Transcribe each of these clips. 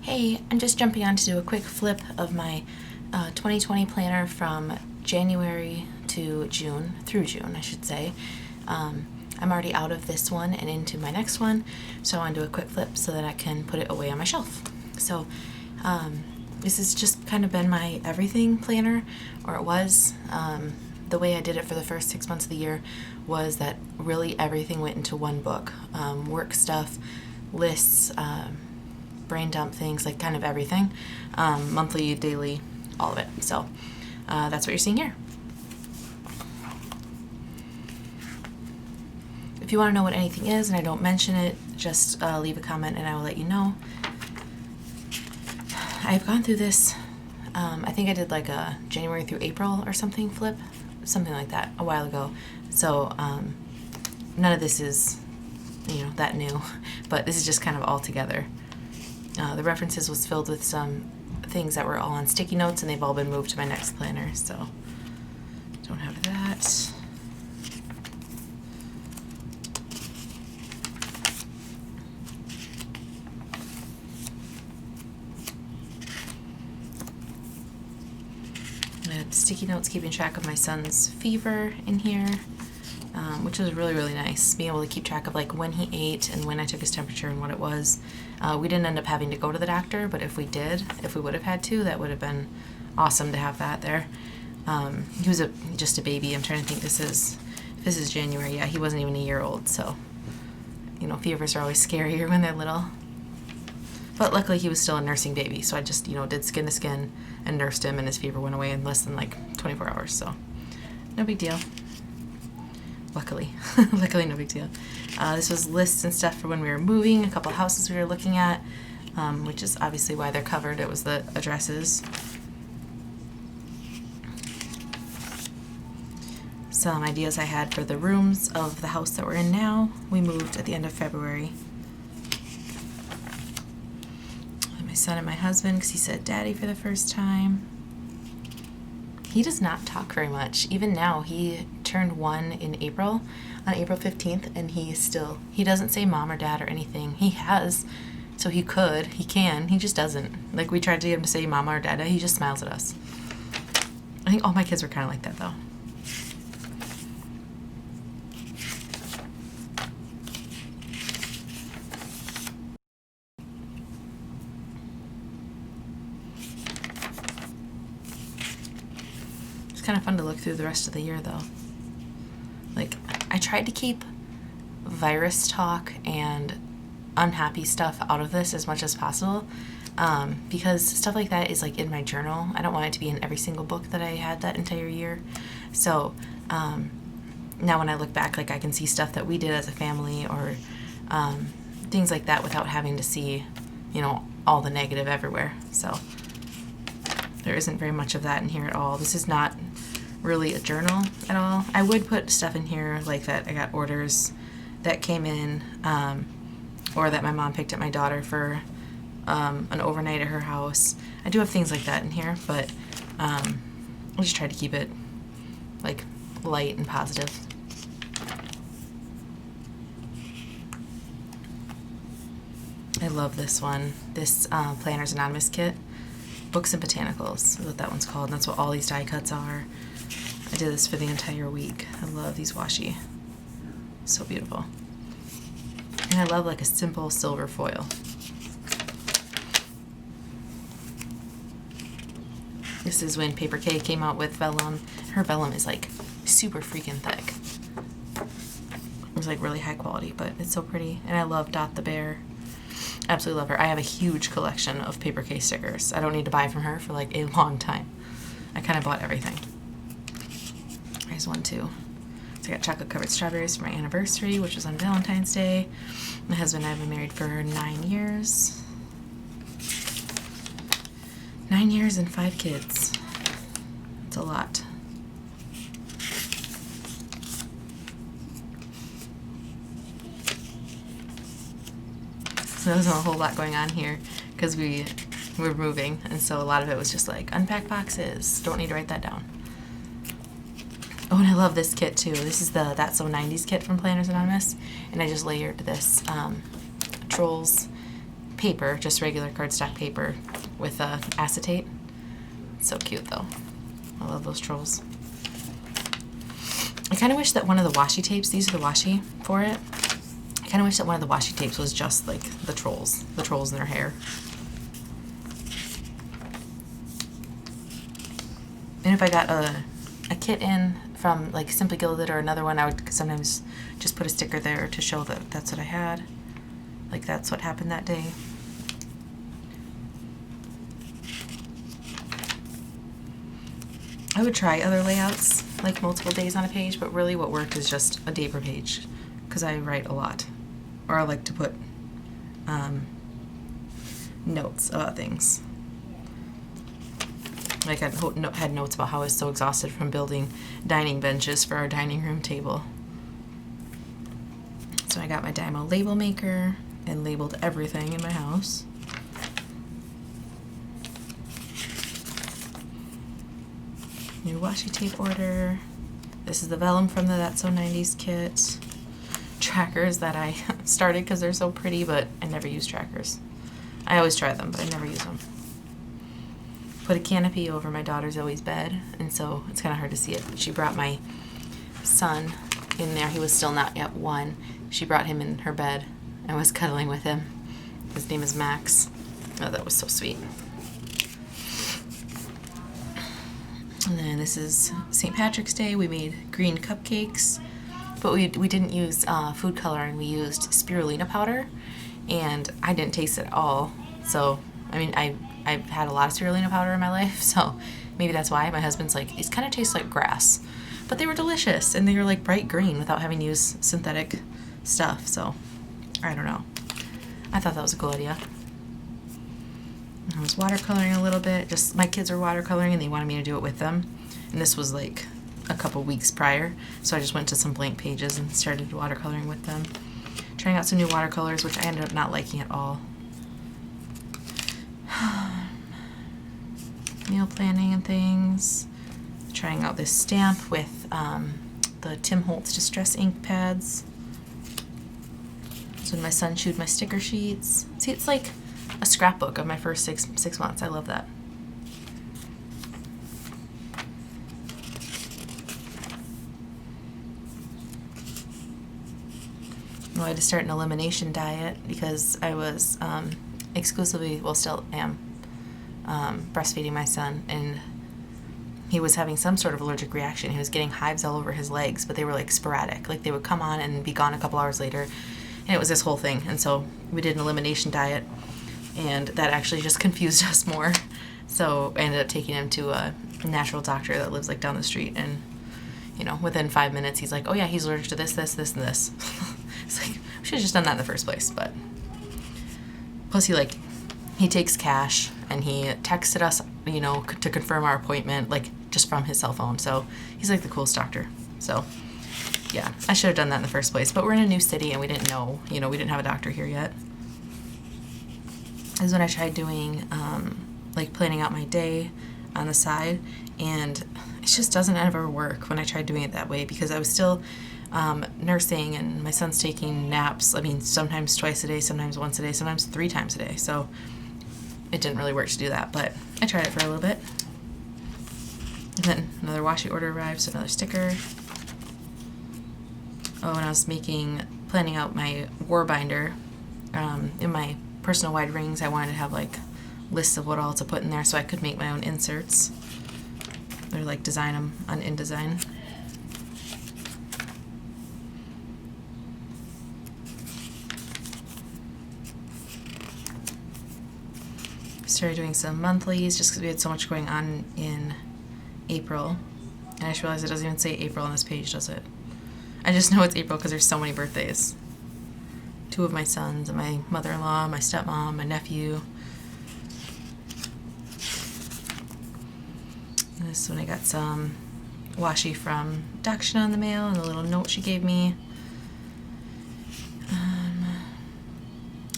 Hey, I'm just jumping on to do a quick flip of my 2020 planner from January to June, through June, I should say. I'm already out of this one and into my next one, so I want to do a quick flip so that I can put it away on my shelf. So this has just kind of been my everything planner, or it was. The way I did it for the first 6 months of the year was that really everything went into one book. Work stuff, lists, brain dump things, like kind of everything, monthly, daily, all of it. So that's what you're seeing here. If you want to know what anything is and I don't mention it, just leave a comment and I will let you know. I've gone through this, I think I did like a January through April or something flip, something like that a while ago. So none of this is, that new, but this is just kind of all together. The references was filled with some things that were all on sticky notes, and they've all been moved to my next planner, so don't have that. I had sticky notes keeping track of my son's fever in here, which was really, really nice. Being able to keep track of like when he ate and when I took his temperature and what it was. We didn't end up having to go to the doctor, but if we would have had to, that would have been awesome to have that there. He was just a baby. I'm trying to think, this is January. Yeah, he wasn't even a year old, so fevers are always scarier when they're little. But luckily he was still a nursing baby, so I just, did skin to skin and nursed him, and his fever went away in less than like 24 hours, so no big deal. Luckily. Luckily, no big deal. This was lists and stuff for when we were moving, a couple of houses we were looking at, which is obviously why they're covered. It was the addresses. Some ideas I had for the rooms of the house that we're in now. We moved at the end of February. And my son and my husband, because he said daddy for the first time. He does not talk very much. Even now, he turned 1 in April, on April 15th, and he doesn't say mom or dad or anything. He has, so he can, he just doesn't. Like, we tried to get him to say mama or dada, he just smiles at us. I think all my kids were kind of like that, though. Kind of fun to look through the rest of the year, though. Like, I tried to keep virus talk and unhappy stuff out of this as much as possible, because stuff like that is like in my journal. I don't want it to be in every single book that I had that entire year. So now when I look back, like, I can see stuff that we did as a family, or things like that, without having to see all the negative everywhere. So there isn't very much of that in here at all. This is not really a journal at all. I would put stuff in here like that I got orders that came in, or that my mom picked up my daughter for an overnight at her house. I do have things like that in here, but I just try to keep it like light and positive. I love this one. This Planners Anonymous kit. Books and Botanicals is what that one's called, and that's what all these die cuts are. I did this for the entire week. I love these washi. So beautiful. And I love like a simple silver foil. This is when Paper K came out with vellum. Her vellum is like super freaking thick. It was like really high quality, but it's so pretty. And I love Dot the Bear. Absolutely love her. I have a huge collection of Paper K stickers. I don't need to buy from her for like a long time. I kind of bought everything. There's one too. So I got chocolate covered strawberries for my anniversary, which was on Valentine's Day. My husband and I have been married for 9 years. 9 years and 5 kids. It's a lot. So there wasn't a whole lot going on here because we were moving, and so a lot of it was just like unpack boxes. Don't need to write that down. Oh, and I love this kit too. This is the That's So 90s kit from Planners Anonymous, and I just layered this Trolls paper, just regular cardstock paper with acetate. So cute though. I love those trolls. I kind of wish that one of the washi tapes, these are the washi for it, I kind of wish that one of the washi tapes was just like the trolls in their hair. And if I got a kit in from like Simply Gilded or another one, I would sometimes just put a sticker there to show that that's what I had. Like that's what happened that day. I would try other layouts, like multiple days on a page, but really what worked is just a day per page, because I write a lot. Or I like to put notes about things. Like I had notes about how I was so exhausted from building dining benches for our dining room table. So I got my Dymo label maker and labeled everything in my house. New washi tape order. This is the vellum from the That's So 90s kit. Trackers that I started because they're so pretty, but I never use trackers. I always try them, but I never use them. Put a canopy over my daughter Zoe's bed, and so it's kind of hard to see it. She brought my son in there. He was still not yet 1. She brought him in her bed and was cuddling with him. His name is Max. Oh, that was so sweet. And then this is St. Patrick's Day. We made green cupcakes, but we didn't use food coloring. We used spirulina powder, and I didn't taste it at all. So, I mean, I've had a lot of spirulina powder in my life, so maybe that's why. My husband's like, it kind of tastes like grass. But they were delicious, and they were like bright green without having to use synthetic stuff, so I don't know. I thought that was a cool idea. I was watercoloring a little bit. Just my kids were watercoloring and they wanted me to do it with them. And this was like a couple weeks prior. So I just went to some blank pages and started watercoloring with them. Trying out some new watercolors, which I ended up not liking at all. Meal planning and things. Trying out this stamp with the Tim Holtz Distress ink pads. So my son chewed my sticker sheets. See, it's like a scrapbook of my first six months. I love that. Well, I had to start an elimination diet because I was exclusively, well, still am, breastfeeding my son, and he was having some sort of allergic reaction. He was getting hives all over his legs, but they were like sporadic. Like they would come on and be gone a couple hours later, and it was this whole thing. And so we did an elimination diet, and that actually just confused us more. So I ended up taking him to a natural doctor that lives like down the street, and you know, within 5 minutes he's like, oh yeah, he's allergic to this, this, this, and this. It's like, we should have just done that in the first place. But plus he takes cash, and he texted us, you know, to confirm our appointment, like just from his cell phone. So he's like the coolest doctor. So yeah, I should have done that in the first place, but we're in a new city and we didn't know, you know, we didn't have a doctor here yet. This is when I tried doing like planning out my day on the side, and it just doesn't ever work when I tried doing it that way, because I was still nursing, and my son's taking naps. I mean, sometimes twice a day, sometimes once a day, sometimes 3 times a day. So it didn't really work to do that, but I tried it for a little bit. And then another washi order arrived, so another sticker. Oh, and I was planning out my war binder. In my personal wide rings, I wanted to have like lists of what all to put in there so I could make my own inserts, or like design them on InDesign. Started doing some monthlies just because we had so much going on in April. And I just realized it doesn't even say April on this page, does it? I just know it's April because there's so many birthdays. 2 of my sons, and my mother-in-law, my stepmom, my nephew. And this is when I got some washi from Dakshina in the mail, and a little note she gave me.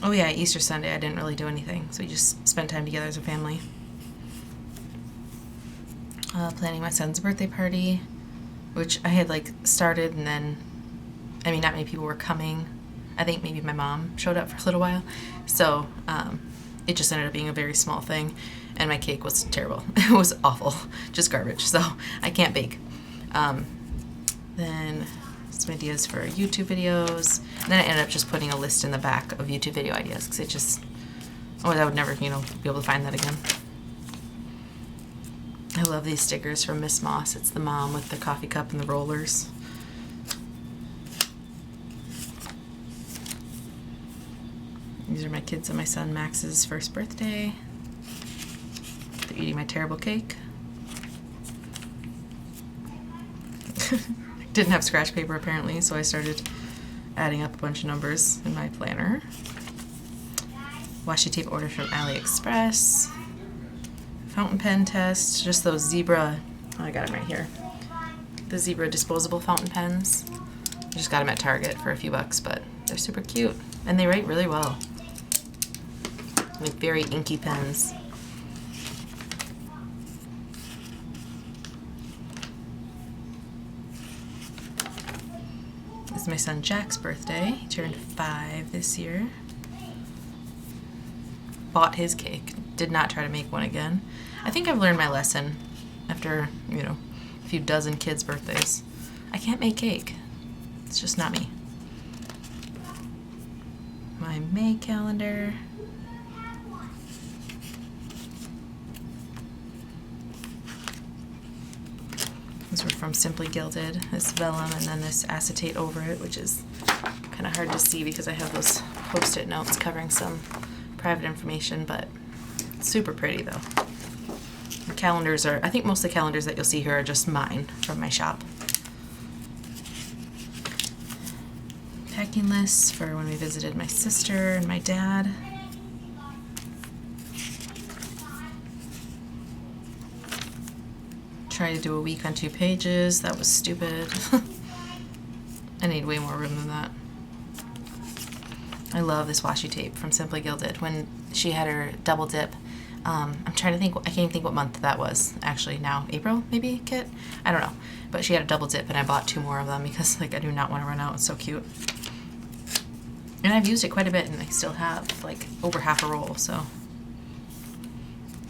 Oh yeah, Easter Sunday I didn't really do anything, so we just spent time together as a family. Planning my son's birthday party, which I had like started, and then, I mean, not many people were coming, I think maybe my mom showed up for a little while. So it just ended up being a very small thing. And my cake was terrible. It was awful. Just garbage. So I can't bake. Then some ideas for YouTube videos. And then I ended up just putting a list in the back of YouTube video ideas because it just, I would never, be able to find that again. I love these stickers from Miss Moss. It's the mom with the coffee cup and the rollers. These are my kids and my son Max's first birthday. They're eating my terrible cake. Didn't have scratch paper apparently, so I started adding up a bunch of numbers in my planner. Washi tape order from AliExpress. Fountain pen test, just those zebra, I got them right here. The zebra disposable fountain pens. I just got them at Target for a few bucks, but they're super cute and they write really well. Like very inky pens. This is my son Jack's birthday. He turned 5 this year. Bought his cake. Did not try to make one again. I think I've learned my lesson after, a few dozen kids' birthdays. I can't make cake. It's just not me. My May calendar. These were from Simply Gilded. This vellum and then this acetate over it, which is kind of hard to see because I have those post-it notes covering some private information, but super pretty though. The calendars are, I think most of the calendars that you'll see here are just mine from my shop. Packing lists for when we visited my sister and my dad. Try to do a week on 2 pages. That was stupid. I need way more room than that. I love this washi tape from Simply Gilded. When she had her double dip, I'm trying to think, I can't even think what month that was actually now. April, maybe, Kit? I don't know. But she had a double dip and I bought 2 more of them because I do not want to run out. It's so cute. And I've used it quite a bit and I still have over half a roll, so.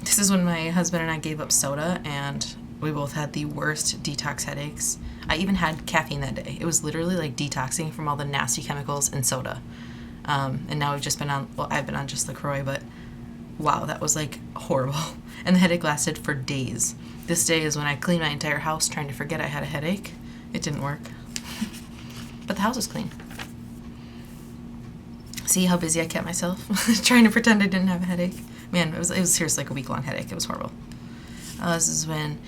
This is when my husband and I gave up soda and we both had the worst detox headaches. I even had caffeine that day. It was literally detoxing from all the nasty chemicals in soda. And now we've just been on, I've been on just LaCroix, but wow, that was horrible. And the headache lasted for days. This day is when I cleaned my entire house trying to forget I had a headache. It didn't work. But the house is clean. See how busy I kept myself? Trying to pretend I didn't have a headache. Man, it was seriously a week-long headache. It was horrible. This is when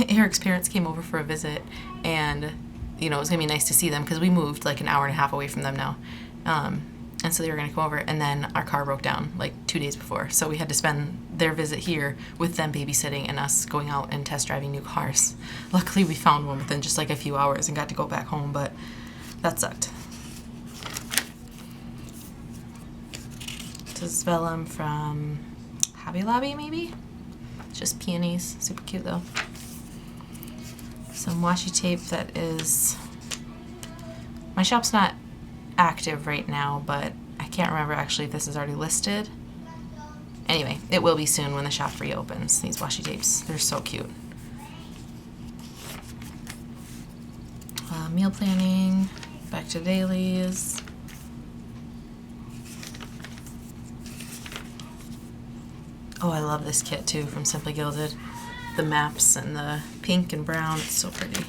Eric's parents came over for a visit, and it was gonna be nice to see them because we moved an hour and a half away from them now. And so they were going to come over, and then our car broke down 2 days before. So we had to spend their visit here with them babysitting and us going out and test driving new cars. Luckily, we found one within just a few hours and got to go back home, but that sucked. This is vellum from Hobby Lobby, maybe? It's just peonies. Super cute, though. Some washi tape that is... My shop's not active right now, but I can't remember actually if this is already listed. Anyway, it will be soon when the shop reopens. These washi tapes, they're so cute. Meal planning, back to dailies. Oh, I love this kit too from Simply Gilded. The maps and the pink and brown, it's so pretty.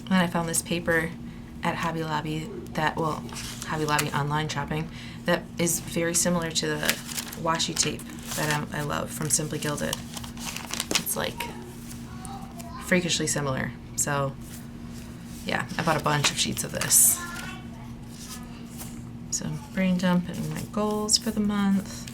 And then I found this paper at Hobby Lobby Hobby Lobby online shopping, that is very similar to the washi tape that I love from Simply Gilded. It's freakishly similar. So yeah, I bought a bunch of sheets of this. Some brain dump and my goals for the month.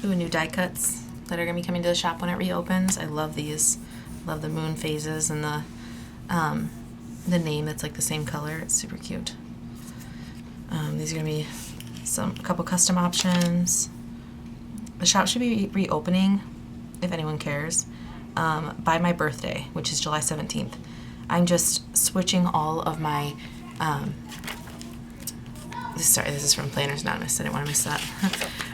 Ooh, new die cuts. that are going to be coming to the shop when it reopens. I love these. Love the moon phases and the name that's like the same color. It's super cute. These are going to be a couple custom options. The shop should be reopening, if anyone cares, by my birthday, which is July 17th. I'm just switching all of my, this is from Planners Anonymous, I didn't want to miss that.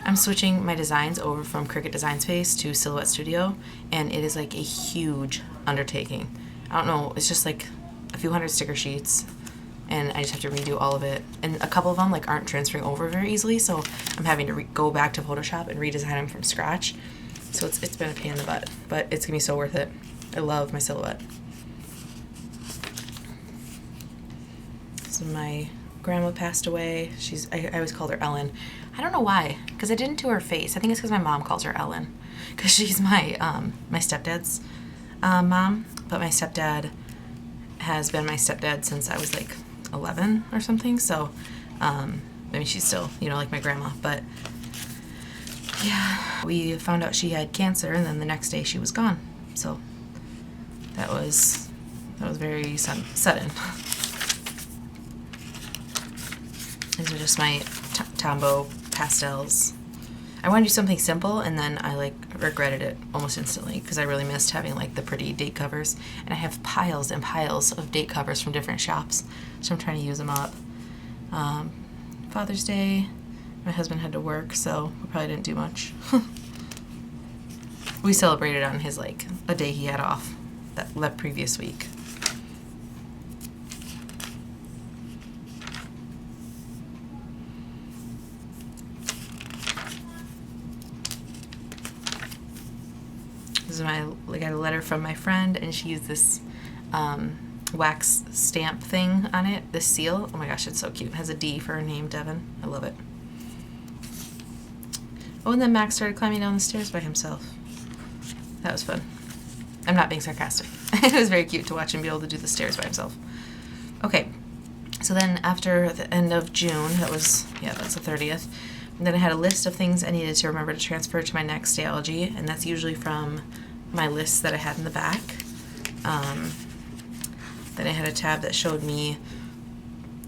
I'm switching my designs over from Cricut Design Space to Silhouette Studio, and it is like a huge undertaking. I don't know, it's just like a few hundred sticker sheets, and I just have to redo all of it. And a couple of them like aren't transferring over very easily, so I'm having to go back to Photoshop and redesign them from scratch. So it's been a pain in the butt, but it's gonna be so worth it. I love my silhouette. So my grandma passed away. I always called her Ellen. I don't know why, because I didn't do her face. I think it's because my mom calls her Ellen, because she's my my stepdad's mom. But my stepdad has been my stepdad since I was like 11 or something. So I mean, she's still, you know, like my grandma. But yeah, we found out she had cancer, and then the next day she was gone. So that was very sudden. These are just my Tombow pastels. I want to do something simple, and then I like regretted it almost instantly because I really missed having like the pretty date covers. And I have piles and piles of date covers from different shops, so I'm trying to use them up. Father's Day, my husband had to work, so we probably didn't do much. We celebrated on his like a day he had off that previous week. This is I got a letter from my friend, and she used this wax stamp thing on it, this seal. Oh my gosh, it's so cute. It has a D for her name, Devin. I love it. Oh, and then Max started climbing down the stairs by himself. That was fun. I'm not being sarcastic. It was very cute to watch him be able to do the stairs by himself. Okay, so then after the end of June, that's the 30th, and then I had a list of things I needed to remember to transfer to my next Stalogy, and that's usually from my lists that I had in the back. Then I had a tab that showed me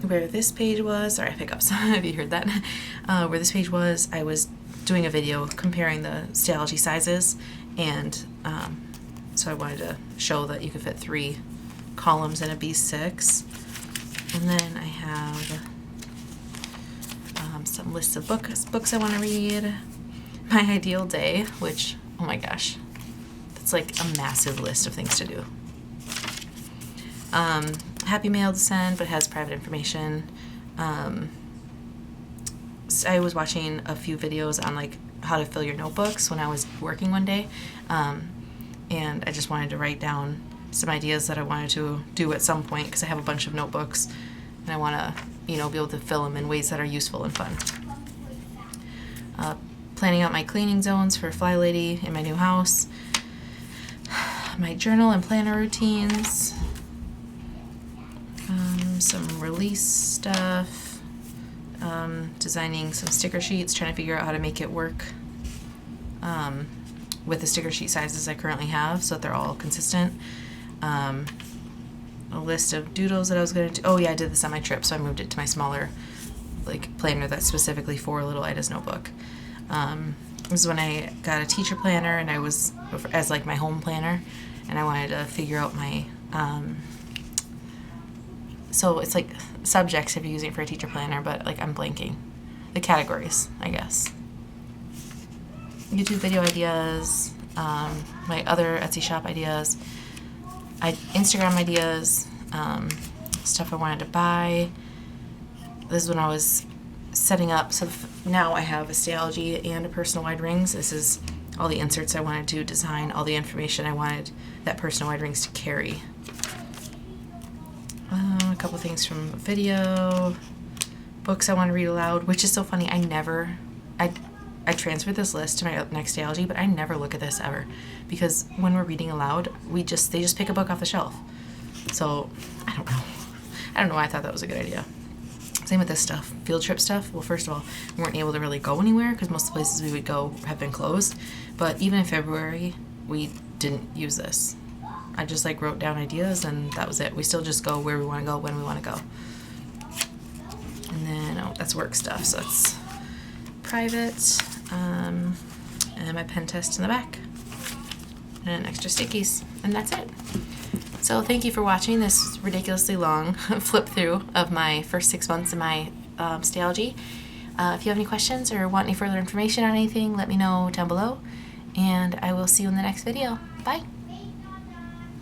where this page was. Sorry, I pick up some if you heard that. Where this page was, I was doing a video comparing the Stalogy sizes, and so I wanted to show that you could fit 3 columns in a B6. And then I have some lists of books I want to read. My ideal day, which, oh my gosh, that's like a massive list of things to do. Happy mail to send, but it has private information. I was watching a few videos on like how to fill your notebooks when I was working one day, and I just wanted to write down some ideas that I wanted to do at some point, because I have a bunch of notebooks and I want to, you know, be able to fill them in ways that are useful and fun. Planning out my cleaning zones for Fly Lady in my new house. My journal and planner routines. Some release stuff. Designing some sticker sheets, trying to figure out how to make it work with the sticker sheet sizes I currently have so that they're all consistent. A list of doodles that I was going to do. Oh yeah, I did this on my trip, so I moved it to my smaller like planner that's specifically for Little Ida's notebook. This is when I got a teacher planner, and I was as like my home planner, and I wanted to figure out my so it's like subjects if you're using it for a teacher planner, but like I'm blanking. The categories, I guess. YouTube video ideas, my other Etsy shop ideas, Instagram ideas, stuff I wanted to buy. This is when I was setting up, so now I have a Stalogy and a personal wide rings. This is all the inserts I wanted to design, all the information I wanted that personal wide rings to carry. A couple things from video, books I want to read aloud, which is so funny. I transferred this list to my next Stalogy, but I never look at this ever, because when we're reading aloud, they just pick a book off the shelf. So I don't know why I thought that was a good idea. Same with this stuff, field trip stuff. Well, first of all, we weren't able to really go anywhere because most of the places we would go have been closed. But even in February, we didn't use this. I just like wrote down ideas and that was it. We still just go where we want to go when we want to go. And then, oh, that's work stuff, so it's private. And my pen test in the back. And extra stickies. And that's it. So thank you for watching this ridiculously long flip through of my first 6 months in my Stalogy. If you have any questions or want any further information on anything, let me know down below. And I will see you in the next video. Bye!